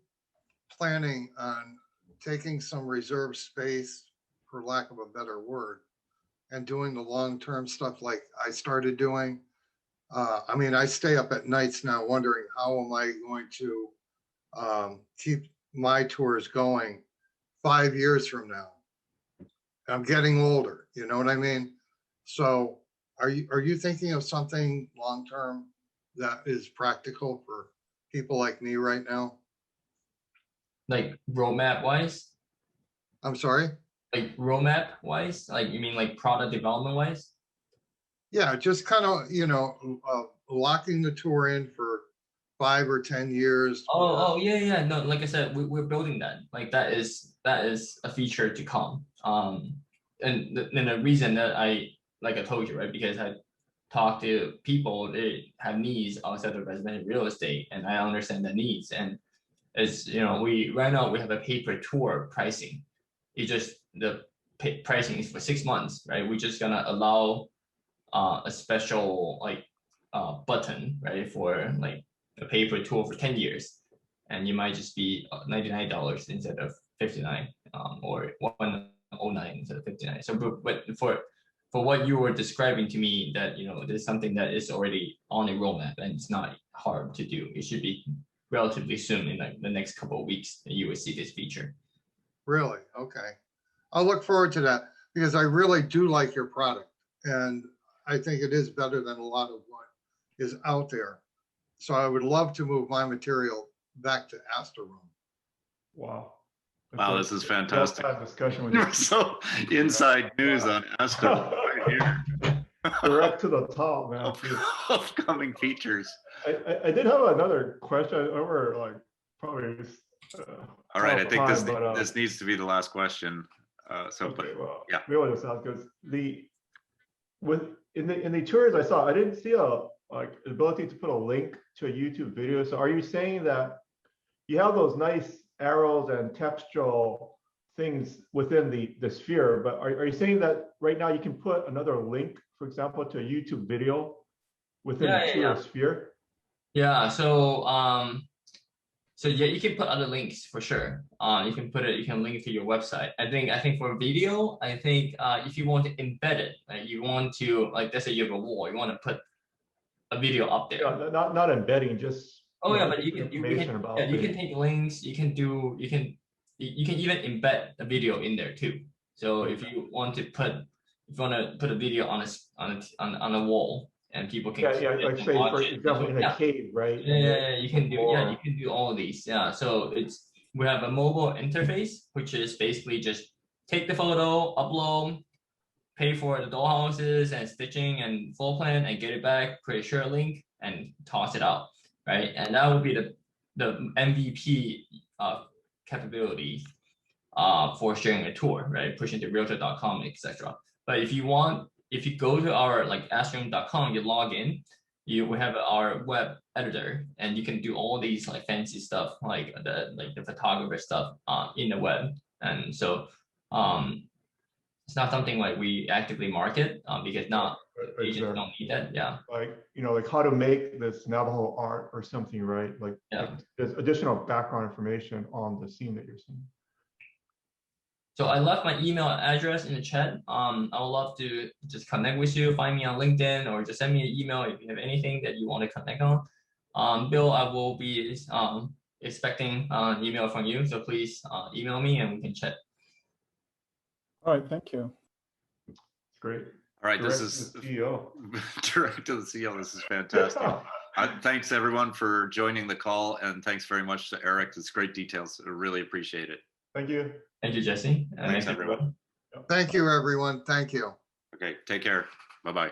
planning on taking some reserve space, for lack of a better word, and doing the long-term stuff like I started doing? I mean, I stay up at nights now wondering how am I going to keep my tours going 5 years from now. I'm getting older, you know what I mean? So are you thinking of something long-term that is practical for people like me right now? Like roadmap wise? I'm sorry? Like roadmap wise? Like you mean like product development wise? Yeah, just kind of, you know, locking the tour in for 5 or 10 years. Oh yeah. No, like I said, we're building that. Like that is a feature to come. And the reason that I told you, right? Because I talk to people, they have needs outside of residential real estate, and I understand the needs. And as you know, right now we have a pay-per-tour pricing. The pricing is for 6 months, right? We're just gonna allow a special button, right, for like a pay-per-tour for 10 years, and you might just be $99 instead of 59, or 109 instead of 59. So, but for what you were describing to me, that you know there's something that is already on a roadmap and it's not hard to do. It should be relatively soon, in like the next couple of weeks, that you will see this feature. Really? Okay. I'll look forward to that because I really do like your product, and I think it is better than a lot of what is out there. So I would love to move my material back to Astro Room. Wow. Wow, this is fantastic. Discussion with you. So inside news on Astro right here. Direct to the top, man. Upcoming features. I did have another question over like probably. All right, I think this needs to be the last question. Okay, well, yeah. Maybe this sounds good. In the tours I saw, I didn't see a ability to put a link to a YouTube video. So are you saying that you have those nice arrows and textual things within the sphere, but are you saying that right now you can put another link, for example, to a YouTube video within the tour sphere? Yeah. So yeah, you can put other links for sure. You can link it to your website. I think for video, if you want to embed it, like you want to, like let's say you have a wall, you want to put a video up there. Yeah, not embedding, just but you can take links, you can even embed a video in there too. So if you want to put a video on a wall, and people can like say for example in a cave, right? You can do all of these. Yeah, so we have a mobile interface, which is basically just take the photo, upload, pay for the dollhouses and stitching and floor plan, and get it back, create a share link, and toss it out, right? And that would be the MVP capability for sharing a tour, right? Pushing to realtor.com, etc. But if you go to our Asteroom.com, you log in, we have our web editor, and you can do all these fancy stuff like the photographer stuff in the web. And so it's not something we actively market because agents don't need that. Yeah. Like how to make this Navajo art or something, right? There's additional background information on the scene that you're seeing. So I left my email address in the chat. I would love to just connect with you, find me on LinkedIn, or just send me an email if you have anything that you want to connect on. Bill, I will be expecting an email from you, so please email me and we can chat. All right, thank you. It's great. All right, this Direct is to the CEO. direct to the CEO. This is fantastic. Thanks everyone for joining the call, and thanks very much to Eric. It's great details. I really appreciate it. Thank you. Thank you, Jesse. Thanks, everyone. Thank you, everyone. Thank you. Okay, take care. Bye-bye.